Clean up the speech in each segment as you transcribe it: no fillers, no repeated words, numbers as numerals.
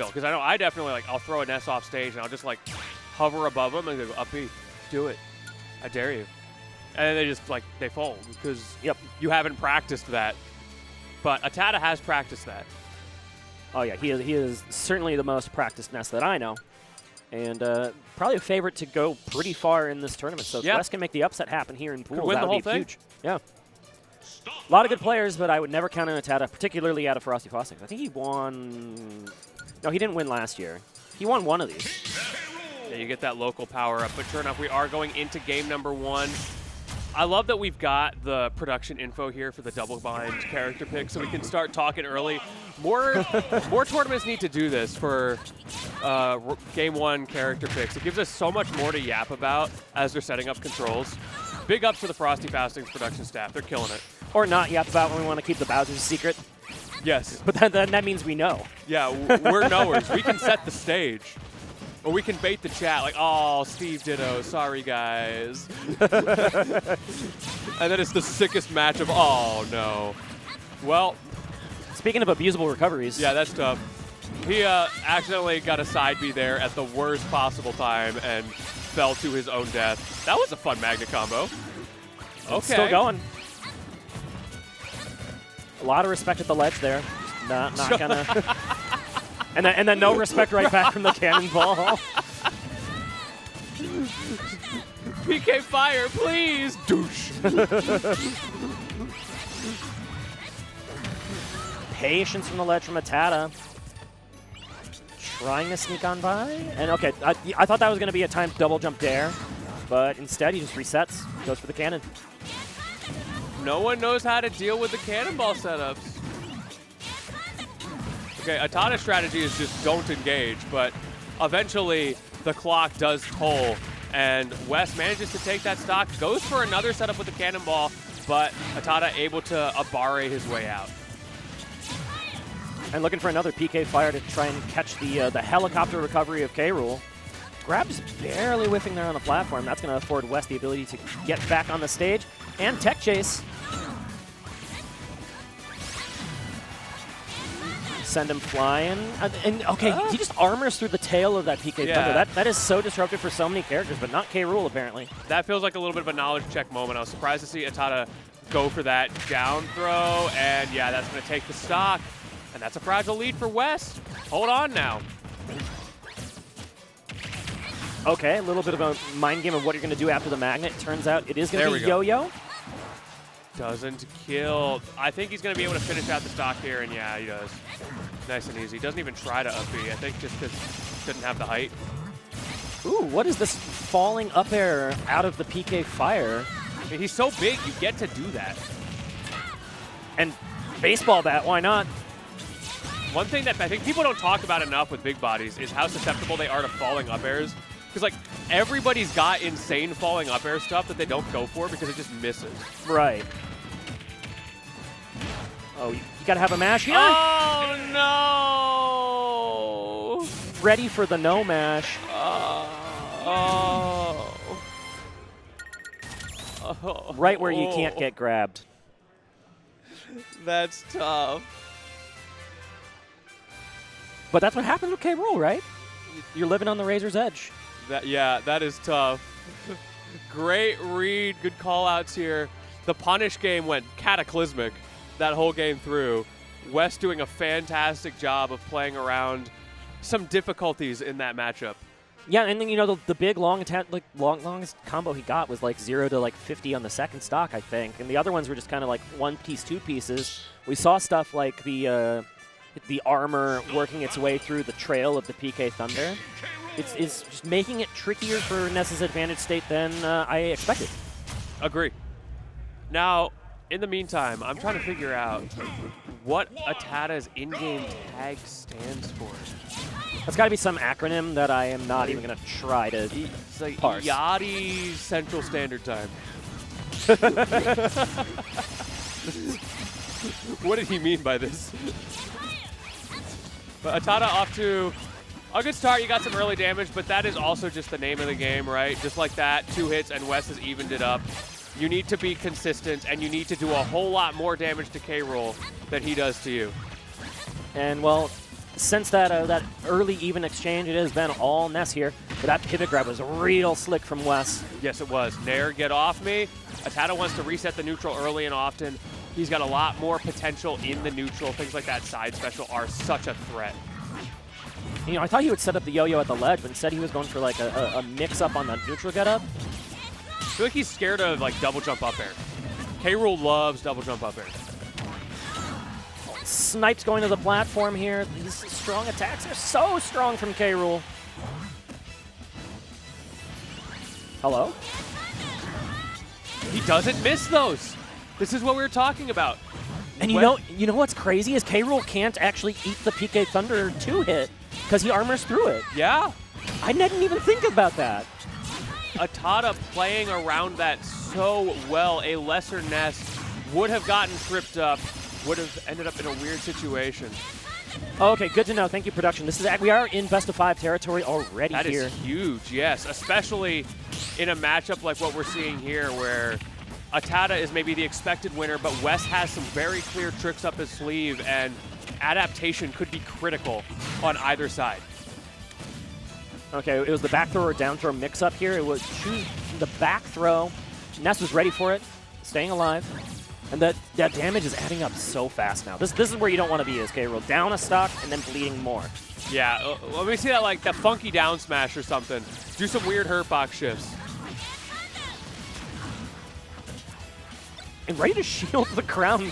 Because I know I definitely, like, I'll throw a Ness off stage and I'll just, like, hover above them and go, up B, do it. I dare you. And then they just, like, they fold because you haven't practiced that. But ATATA has practiced that. Oh, yeah, he is certainly the most practiced Ness that I know. And probably a favorite to go pretty far in this tournament. So if West can make the upset happen here in pools, that would be huge. Yeah. A lot of good players, but I would never count on ATATA, particularly out of Frosty Faustings. I think he won... No, he didn't win last year. He won one of these. Yeah, you get that local power up. But sure enough, we are going into game number 1. I love that we've got the production info here for the double bind character pick, so we can start talking early. More tournaments need to do this for game 1 character picks. It gives us so much more to yap about as they're setting up controls. Big ups to the Frosty Faustings production staff. They're killing it. Or not yap about when we want to keep the Bowser's secret. Yes. But then that means we know. Yeah, we're knowers. We can set the stage. Or we can bait the chat like, oh, Steve Ditto, sorry guys. And then it's the sickest match of, oh no. Well. Speaking of abusable recoveries. Yeah, that's tough. He accidentally got a side B there at the worst possible time and fell to his own death. That was a fun Magnet combo. Okay. Still going. A lot of respect at the ledge there. Not gonna. and then no respect right back from the cannonball. PK fire, please. Douche. Patience from the ledge from ATATA. Trying to sneak on by. And okay, I thought that was going to be a timed double jump dare, but instead he just resets, goes for the cannon. No one knows how to deal with the cannonball setups. Okay, ATATA's strategy is just don't engage, but eventually the clock does toll, and West manages to take that stock, goes for another setup with the cannonball, but ATATA able to Abare his way out. And looking for another PK fire to try and catch the helicopter recovery of K-Rool. Grab just barely whiffing there on the platform. That's going to afford West the ability to get back on the stage and tech chase. Send him flying. And okay, he just armors through the tail of that PK Thunder. That is so disruptive for so many characters, but not K-Rool apparently. That feels like a little bit of a knowledge check moment. I was surprised to see ATATA go for that down throw, and yeah, that's going to take the stock. And that's a fragile lead for West. Hold on now. Okay, a little bit of a mind game of what you're going to do after the magnet. Turns out it is going to be Yo-Yo. Doesn't kill. I think he's going to be able to finish out the stock here, and yeah, he does. Nice and easy. Doesn't even try to up B. I think just because he didn't have the height. Ooh, what is this falling up air out of the PK fire? I mean, he's so big, you get to do that. And baseball bat, why not? One thing that I think people don't talk about enough with big bodies is how susceptible they are to falling up airs. Because, like, everybody's got insane falling up air stuff that they don't go for because it just misses. Right. Oh, you got to have a mash here? Oh, no! Ready for the no mash. Right where you can't get grabbed. That's tough. But that's what happens with K-Rool, right? You're living on the razor's edge. Yeah, that is tough. Great read, good call-outs here. The punish game went cataclysmic that whole game through. West doing a fantastic job of playing around some difficulties in that matchup. Yeah, and then, you know, the big long attack, like longest combo he got was like 0 to like 50 on the second stock, I think. And the other ones were just kind of like 1 piece, 2 pieces. We saw stuff like the armor working its way through the trail of the PK Thunder. It's just making it trickier for Ness's advantage state than I expected. Agree. Now, in the meantime, I'm trying to figure out what ATATA's in-game tag stands for. That's got to be some acronym that I am not even going to try to It's like parse. Yachty Central Standard Time. What did he mean by this? But ATATA off to a good start. You got some early damage, but that is also just the name of the game, right? Just like that, 2 hits, and West has evened it up. You need to be consistent, and you need to do a whole lot more damage to K-Rool than he does to you. And, well, since that early even exchange, it has been all Ness here. But that pivot grab was real slick from Wes. Yes, it was. Nair, get off me. ATATA wants to reset the neutral early and often. He's got a lot more potential in the neutral. Things like that side special are such a threat. You know, I thought he would set up the yo-yo at the ledge, but instead he was going for like a mix-up on the neutral get-up. I feel like he's scared of like double jump up air. K-Rool loves double jump up air. Snipes going to the platform here. These strong attacks are so strong from K-Rool. Hello? He doesn't miss those. This is what we were talking about. And you know what's crazy is K-Rool can't actually eat the PK Thunder 2 hit because he armors through it. Yeah. I didn't even think about that. ATATA playing around that so well. A lesser Ness would have gotten tripped up, would have ended up in a weird situation. Okay, good to know. Thank you, production. We are in best of 5 territory already here. That is huge, yes, especially in a matchup like what we're seeing here where ATATA is maybe the expected winner, but Wes has some very clear tricks up his sleeve, and adaptation could be critical on either side. Okay, it was the back throw or down throw mix-up here. It was choose the back throw. Ness was ready for it, staying alive. And that damage is adding up so fast now. This is where you don't want to be as K-Rool. Down a stock and then bleeding more. Yeah, let me see that like that funky down smash or something. Do some weird hurt box shifts. And ready to shield the crown.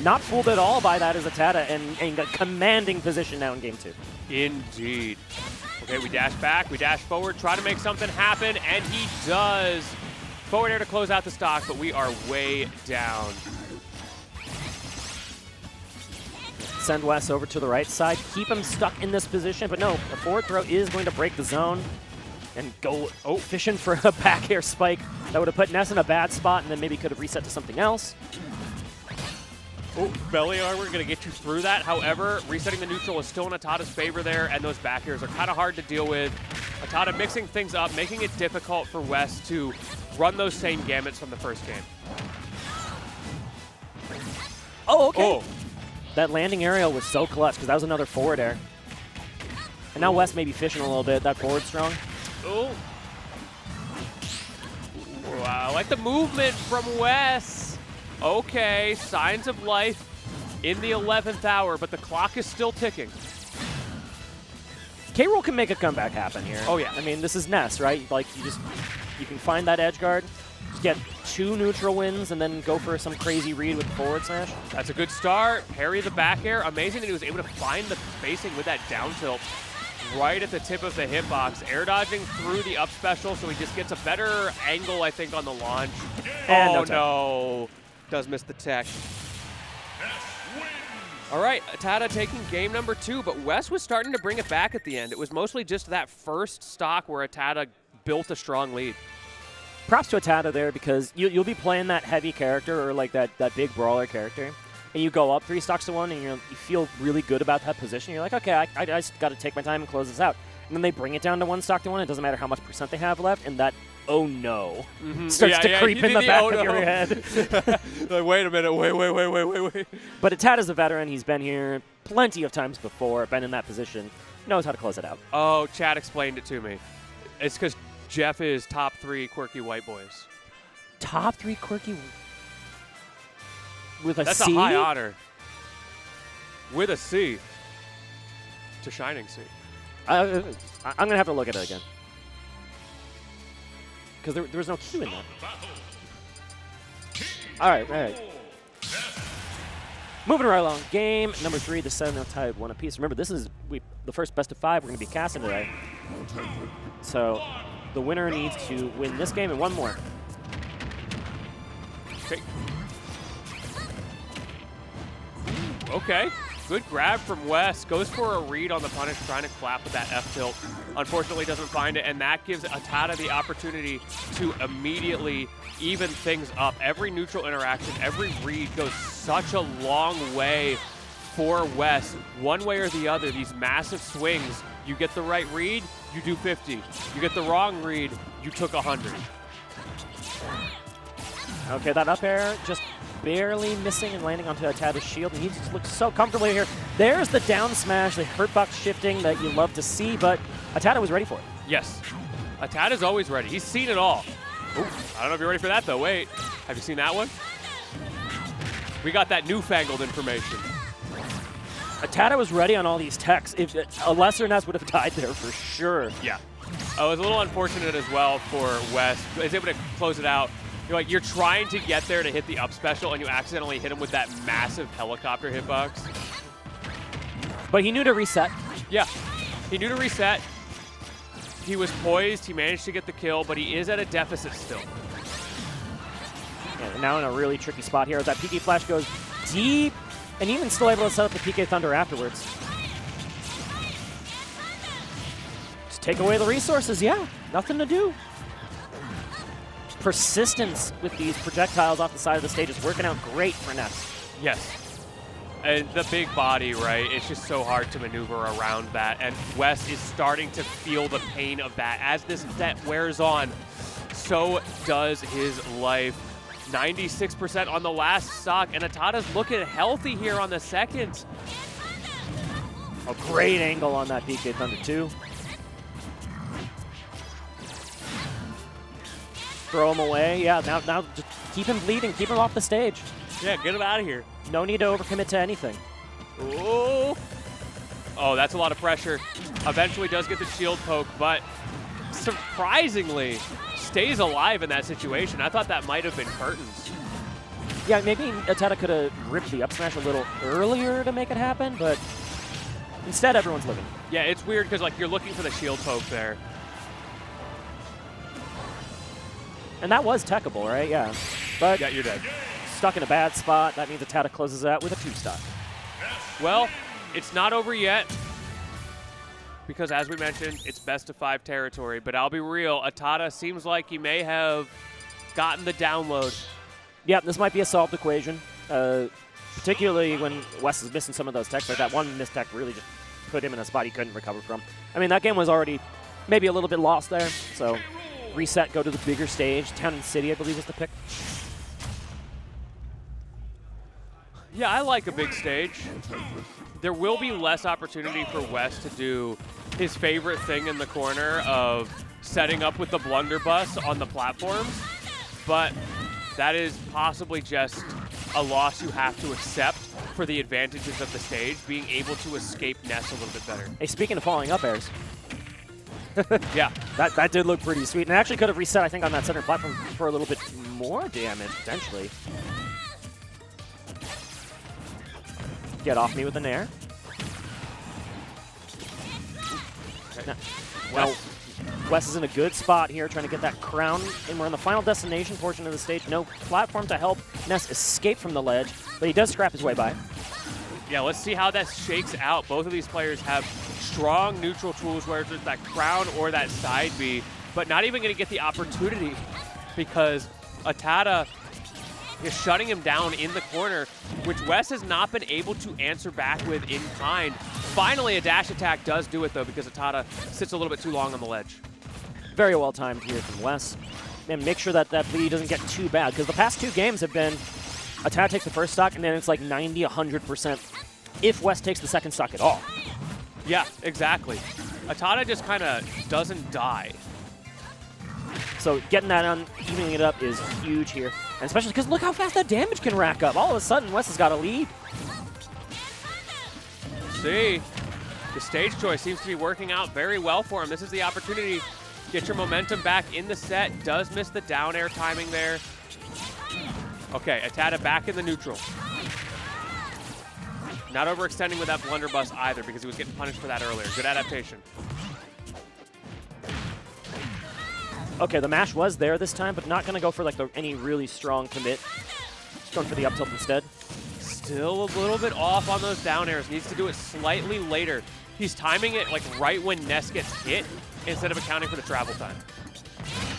Not fooled at all by that as ATATA and a commanding position now in game 2. Indeed. Okay, we dash back, we dash forward, try to make something happen, and he does. Forward air to close out the stock, but we are way down. Send Wes over to the right side, keep him stuck in this position, but no, a forward throw is going to break the zone and go fishing for a back air spike that would have put Ness in a bad spot and then maybe could have reset to something else. Oh, belly armor going to get you through that. However, resetting the neutral is still in ATATA's favor there, and those back airs are kind of hard to deal with. ATATA mixing things up, making it difficult for Wes to run those same gamuts from the first game. Oh, okay. Oh. That landing aerial was so clutch because that was another forward air. And now Wes may be fishing a little bit. That forward strong. Oh. Wow, I like the movement from Wes. Okay, signs of life in the 11th hour, but the clock is still ticking. K-Rool can make a comeback happen here. Oh, yeah. I mean, this is Ness, right? Like, you can find that edge guard, just get 2 neutral wins, and then go for some crazy read with the forward smash. That's a good start. Parry the back air. Amazing that he was able to find the spacing with that down tilt right at the tip of the hitbox. Air dodging through the up special, so he just gets a better angle, I think, on the launch. And oh, no. Does miss the tech. All right, ATATA taking game number 2, but Wes was starting to bring it back at the end. It was mostly just that first stock where ATATA built a strong lead. Props to ATATA there because you'll be playing that heavy character or like that big brawler character, and you go up 3 stocks to 1, and you feel really good about that position. You're like, okay, I just got to take my time and close this out. And then they bring it down to 1 stock to 1. It doesn't matter how much % they have left, and that oh no starts to creep in the back of your head. Like, wait a minute, wait. But ATATA's a veteran. He's been here plenty of times before, been in that position, knows how to close it out. Oh, Chad explained it to me. It's because Jeff is top 3 quirky white boys. Top 3 quirky with a That's C? a high honor. With a C. To Shining C. I'm going to have to look at it again. Because there was no Q in that. All right. Moving right along. Game number 3, the 7 tied 1 apiece. Remember, this is the first best of 5 we're going to be casting today. So the winner needs to win this game and 1 more. Okay. Good grab from Wes. Goes for a read on the punish, trying to clap with that F tilt. Unfortunately, doesn't find it, and that gives ATATA the opportunity to immediately even things up. Every neutral interaction, every read goes such a long way for Wes. One way or the other, these massive swings, you get the right read, you do 50. You get the wrong read, you took 100. Okay, that up air just barely missing and landing onto ATATA's shield, and he just looks so comfortable here. There's the down smash, the hurtbox shifting that you love to see, but ATATA was ready for it. Yes. ATATA's always ready. He's seen it all. Ooh, I don't know if you're ready for that, though. Wait. Have you seen that one? We got that newfangled information. ATATA was ready on all these techs. If a lesser Ness would have died there for sure. Yeah. It was a little unfortunate as well for West. He was able to close it out. You're trying to get there to hit the up special, and you accidentally hit him with that massive helicopter hitbox. But he knew to reset. Yeah. He knew to reset. He was poised. He managed to get the kill, but he is at a deficit still. Yeah, now in a really tricky spot here. That PK Flash goes deep, and even still able to set up the PK Thunder afterwards. Just take away the resources, yeah. Nothing to do. Persistence with these projectiles off the side of the stage is working out great for Ness. Yes. And the big body, right? It's just so hard to maneuver around that. And Wes is starting to feel the pain of that. As this set wears on, so does his life. 96% on the last stock, and ATATA's looking healthy here on the second. A great angle on that PK Thunder too. Throw him away. Yeah, now just keep him bleeding. Keep him off the stage. Yeah, get him out of here. No need to overcommit to anything. Ooh. Oh, that's a lot of pressure. Eventually does get the shield poke, but surprisingly stays alive in that situation. I thought that might have been curtains. Yeah, maybe ATATA could have ripped the up smash a little earlier to make it happen, but instead everyone's living. Yeah, it's weird because like you're looking for the shield poke there. And that was techable, right? Yeah. But yeah, you're dead. Stuck in a bad spot. That means ATATA closes out with a 2-stock. Well, it's not over yet because, as we mentioned, it's best of 5 territory. But I'll be real, ATATA seems like he may have gotten the download. Yeah, this might be a solved equation, particularly when Wes is missing some of those techs. Like that one missed tech really just put him in a spot he couldn't recover from. I mean, that game was already maybe a little bit lost there, so reset, go to the bigger stage. Town and City, I believe, is the pick. Yeah, I like a big stage. There will be less opportunity for Wes to do his favorite thing in the corner of setting up with the blunderbuss on the platforms, but that is possibly just a loss you have to accept for the advantages of the stage, being able to escape Ness a little bit better. Hey, speaking of falling up airs. Yeah. That did look pretty sweet, and actually could have reset, I think, on that center platform for a little bit more damage, potentially. Get off me with an air. Okay. Now, Wes is in a good spot here, trying to get that crown, and we're in the final destination portion of the stage. No platform to help Ness escape from the ledge, but he does scrap his way by. Yeah, let's see how that shakes out. Both of these players have strong neutral tools, whether it's that crown or that side B, but not even going to get the opportunity because ATATA is shutting him down in the corner, which Wes has not been able to answer back with in kind. Finally, a dash attack does do it, though, because ATATA sits a little bit too long on the ledge. Very well timed here from Wes. And make sure that that bleed doesn't get too bad, because the past 2 games have been ATATA takes the first stock, and then it's like 90, 100% if Wes takes the second stock at all. Yeah, exactly. ATATA just kind of doesn't die. So getting that on, evening it up is huge here. And especially because look how fast that damage can rack up. All of a sudden, Wes has got a lead. See, the stage choice seems to be working out very well for him. This is the opportunity to get your momentum back in the set. Does miss the down air timing there. Okay, ATATA back in the neutral. Not overextending with that blunderbuss either because he was getting punished for that earlier. Good adaptation. Okay, the mash was there this time, but not going to go for like any really strong commit. Just going for the up tilt instead. Still a little bit off on those down airs. Needs to do it slightly later. He's timing it like right when Ness gets hit instead of accounting for the travel time.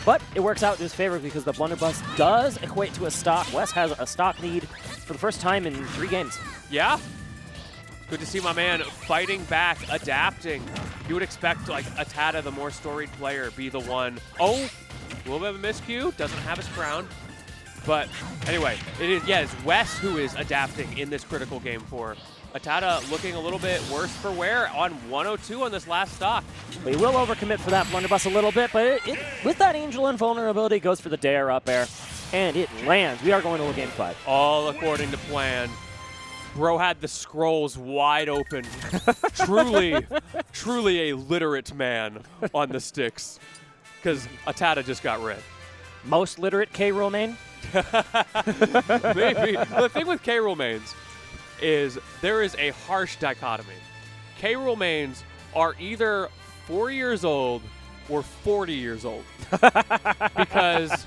But it works out in his favor because the blunderbuss does equate to a stock. Wes has a stock lead for the first time in 3 games. Yeah. Good to see my man fighting back, adapting. You would expect like ATATA, the more storied player, be the one. Oh, a little bit of a miscue. Doesn't have his crown. But anyway, it's Wes who is adapting in this critical game for ATATA, looking a little bit worse for wear on 102 on this last stock. We will overcommit for that blunderbuss a little bit, but with that Angel Invulnerability, goes for the dare up air, and it lands. We are going to a game 5. All according to plan. Bro had the scrolls wide open. truly a literate man on the sticks, because ATATA just got red. Most literate K-Rool main? Maybe. The thing with K-Rool mains is there is a harsh dichotomy. K-Rool mains are either 4 years old or 40 years old. Because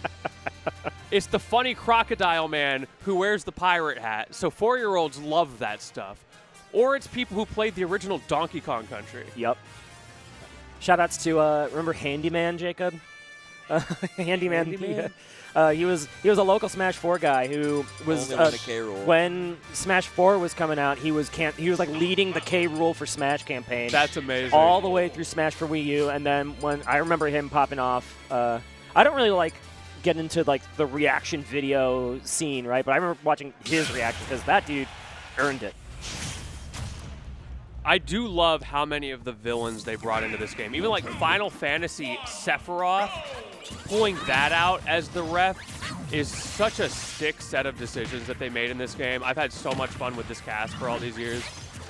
it's the funny crocodile man who wears the pirate hat, so 4-year-olds love that stuff. Or it's people who played the original Donkey Kong Country. Yep. Shoutouts to, remember Handyman, Jacob? Handyman. He was a local Smash 4 guy who was when Smash 4 was coming out. He was like leading the K-Rool for Smash campaign. That's amazing. All the way through Smash for Wii U, and then when I remember him popping off. I don't really like get into like the reaction video scene, right? But I remember watching his reaction because that dude earned it. I do love how many of the villains they brought into this game. Even like Final Fantasy Sephiroth, pulling that out as the ref is such a sick set of decisions that they made in this game. I've had so much fun with this cast for all these years.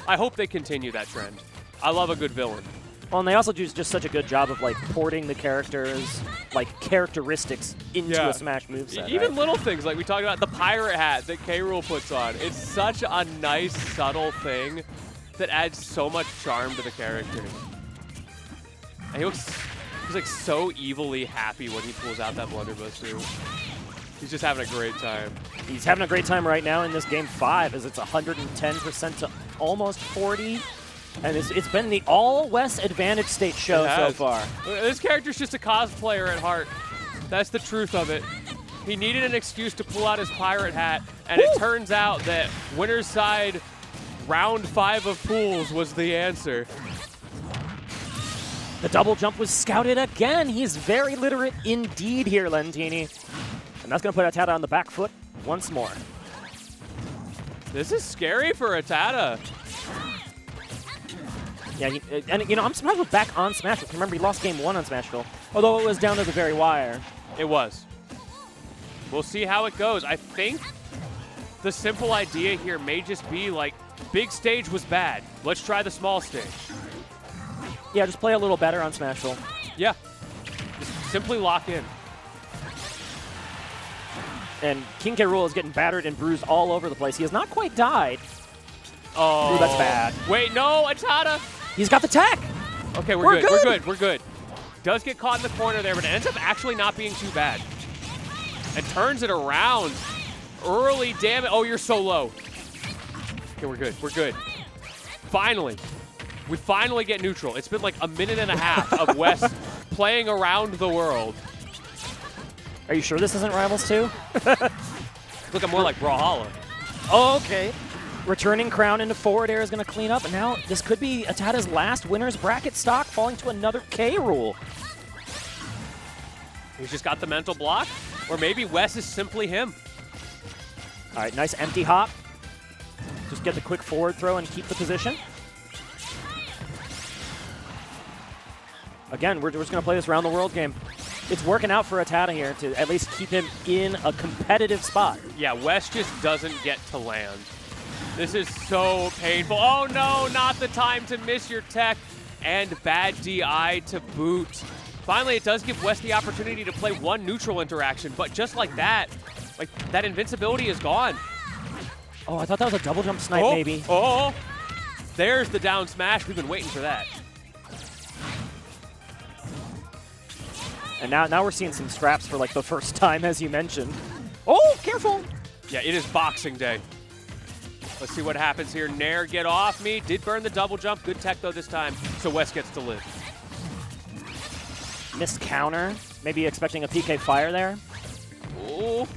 I hope they continue that trend. I love a good villain. Well, and they also do just such a good job of like porting the characters, like characteristics into a Smash moveset. Even right? little things like we talked about the pirate hat that K-Rool puts on. It's such a nice, subtle thing that adds so much charm to the character. And he's like so evilly happy when he pulls out that blunderbuss too. He's just having a great time. He's having a great time right now in this game 5 as it's 110% to almost 40. And it's been the all-Wes advantage state show so far. This character's just a cosplayer at heart. That's the truth of it. He needed an excuse to pull out his pirate hat, and it turns out that winner's side round 5 of pools was the answer. The double jump was scouted again. He's very literate indeed here, Lentini. And that's going to put ATATA on the back foot once more. This is scary for ATATA. Yeah, and you know, I'm surprised we're back on Smashville. Remember, he lost game 1 on Smashville, although it was down to the very wire. It was. We'll see how it goes. I think the simple idea here may just be like, big stage was bad. Let's try the small stage. Yeah, just play a little better on Smashville. Yeah. Just simply lock in. And King K. Rool is getting battered and bruised all over the place. He has not quite died. Oh. Ooh, that's bad. Wait, no, ATATA. He's got the tech. Okay, we're good. We're good. Does get caught in the corner there, but it ends up actually not being too bad. And turns it around. Early damage. Oh, you're so low. Okay, we're good. We're good. Finally. We finally get neutral. It's been like a minute and a half of Wes playing around the world. Are you sure this isn't Rivals 2? Looking more like Brawlhalla. Oh, okay. Returning crown into forward air is going to clean up, and now this could be ATATA's last winner's bracket stock, falling to another K-Rool. He's just got the mental block, or maybe Wes is simply him. All right, nice empty hop. Just get the quick forward throw and keep the position. Again, we're just going to play this round the world game. It's working out for ATATA here to at least keep him in a competitive spot. Yeah, Wes just doesn't get to land. This is so painful. Oh no, not the time to miss your tech, and bad DI to boot. Finally, it does give Wes the opportunity to play one neutral interaction, but just like that invincibility is gone. Oh, I thought that was a double jump snipe, maybe. Oh, there's the down smash. We've been waiting for that. And now we're seeing some scraps for like the first time, as you mentioned. Oh, careful. Yeah, it is Boxing Day. Let's see what happens here. Nair, get off me. Did burn the double jump. Good tech, though, this time. So Wes gets to live. Missed counter. Maybe expecting a PK fire there. Oh.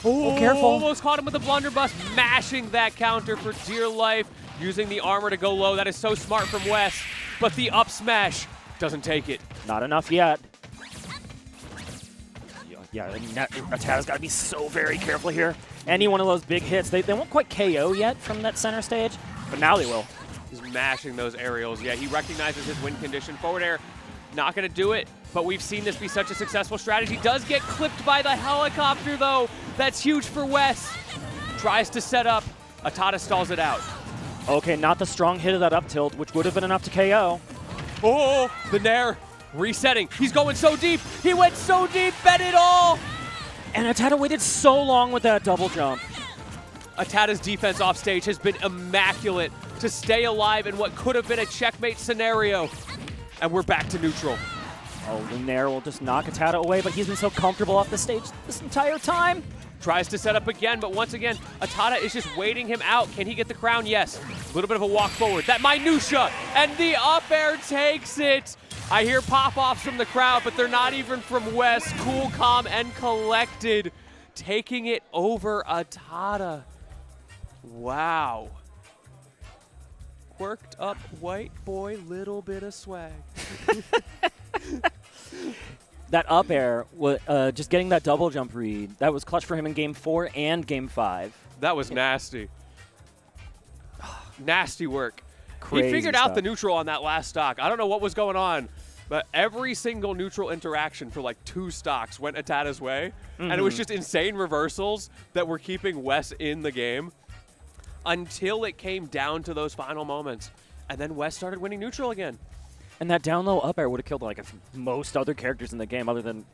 Oh, careful. Almost caught him with a blunderbuss. Mashing that counter for dear life. Using the armor to go low. That is so smart from Wes. But the up smash doesn't take it. Not enough yet. Yeah, ATATA's got to be so very careful here. Any one of those big hits, they won't quite KO yet from that center stage, but now they will. He's mashing those aerials. Yeah, he recognizes his win condition. Forward air, not going to do it, but we've seen this be such a successful strategy. Does get clipped by the helicopter, though. That's huge for Wes. Tries to set up. ATATA stalls it out. Okay, not the strong hit of that up tilt, which would have been enough to KO. Oh, the Nair resetting. He's going so deep. He went so deep, bet it all. And ATATA waited so long with that double jump. ATATA's defense off stage has been immaculate to stay alive in what could have been a checkmate scenario. And we're back to neutral. Oh, the Nair will just knock ATATA away, but he's been so comfortable off the stage this entire time. Tries to set up again, but once again, ATATA is just waiting him out. Can he get the crown? Yes. A little bit of a walk forward. That minutia, and the up air takes it. I hear pop-offs from the crowd, but they're not even from Wes. Cool, calm, and collected, taking it over ATATA. Wow. Worked up white boy, little bit of swag. That up air, just getting that double jump read, that was clutch for him in Game 4 and Game 5. That was nasty. Nasty work. Crazy he figured stuff. out the neutral on that last stock. I don't know what was going on, but every single neutral interaction for like 2 stocks went ATATA's way, and it was just insane reversals that were keeping Wes in the game until it came down to those final moments. And then Wes started winning neutral again. And that down low up air would have killed like most other characters in the game other than